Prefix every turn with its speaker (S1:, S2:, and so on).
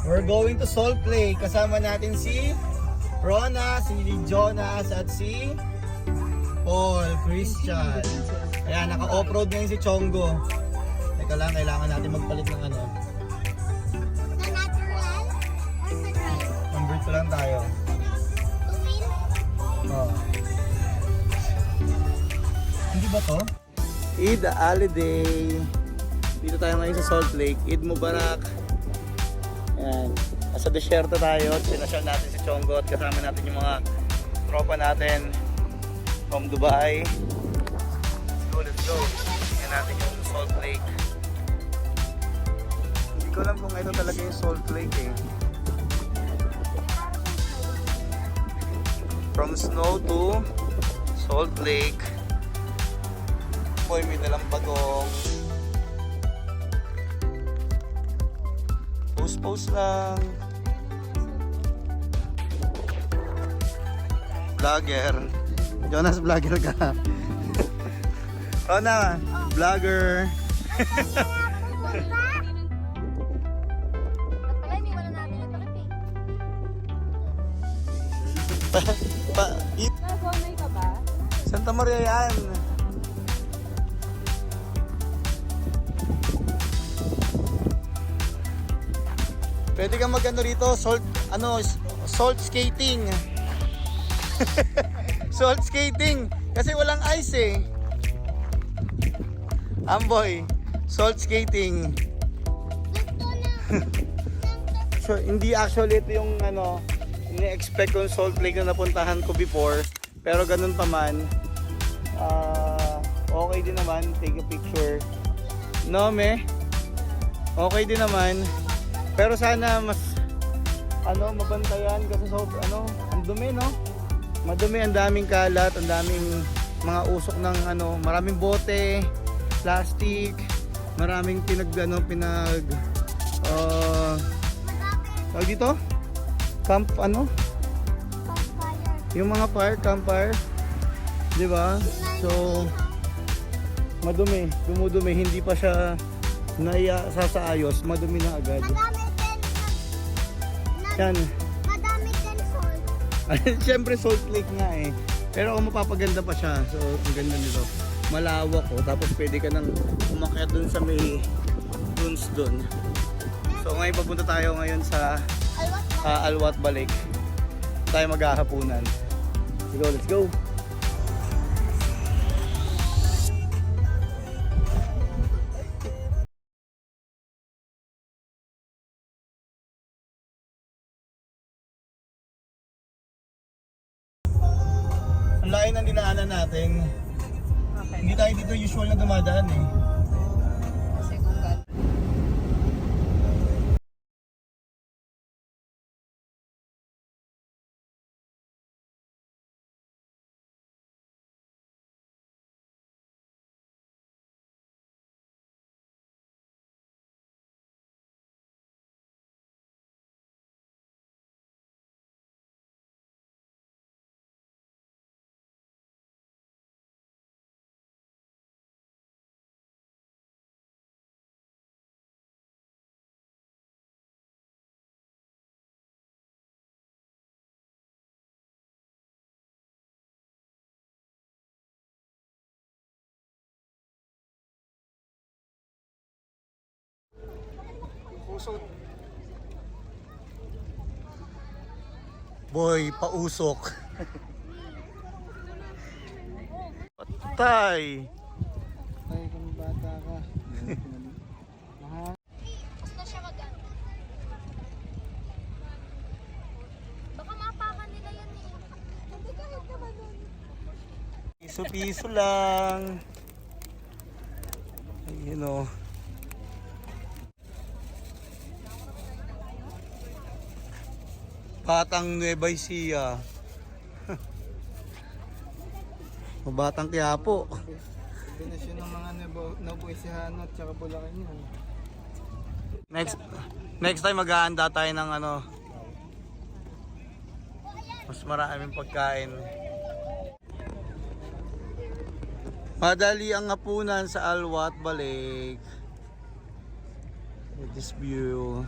S1: We're going to Salt Lake. Kasama natin si Rona, si Jonas, at si Paul, Christian. Ayan, naka-off-road ngayon si Chongo. Teka lang, kailangan natin magpalit ng ano.
S2: Sa natural or sa dry?
S1: Number 2 lang tayo. Oh. Hindi ba to? Eid holiday. Dito tayo ngayon sa Salt Lake. Eid Mubarak. Ayan. Nasa desierto tayo. Sinasyal natin si Chongo at kasama natin yung mga tropa natin from Dubai. Let's go. Tingnan natin yung Salt Lake. Hindi ko alam kung ito talaga yung Salt Lake eh. From snow to Salt Lake. Boy, may dalang bagong. Post lang. Vlogger. Jonas, vlogger ka. Oh na, vlogger.
S3: Nag-bonay ka ba?
S1: Santa Maria yan. Pwede kang mag-ano rito, salt skating. Salt skating kasi walang ice eh. Amboy, salt skating. So, hindi actually ito yung ano, ini-expect kong Salt Lake na napuntahan ko before. Pero ganun pa man, okay din naman, take a picture. No, me? Okay din naman. Pero sana mas mabantayan kasi ang dumi, no? Madumi, ang daming kalat, ang daming mga usok ng maraming bote, plastic, maraming tawag dito?
S2: Campfire.
S1: Yung mga campfire, 'di ba? So dumudumi, hindi pa siya sasaayos, madumi na agad. Yan.
S2: Madami din salt.
S1: Siyempre Salt Lake nga eh. Pero kung mapapaganda pa siya, so ang ganda nito. Malawak tapos pwede ka nang umakyat dun sa may dunes dun. So ngayon papunta tayo ngayon sa Alwat Balik. Tayo maghahapunan. Let's go. Ang layo ng dinaanan natin.
S3: Okay.
S1: Hindi tayo dito usual na dumadaan eh.
S3: Kasi kung
S1: Usok. Boy, pausok. Patay.
S4: Ay, kung bata ka.
S2: Gusto siya mag-ano. Baka mapakan nila yan eh. Hindi kahit naman nun.
S1: Piso-piso lang. Ayun o. Batang Nueva Ecija. Batang Quiapo.
S4: Kombinasyon ng mga Nabuisihan at saka Bulacan yan.
S1: Next time maghahanda tayo ng mas maraming pagkain. Madali ang hapunan sa Alwat Balik. With this view.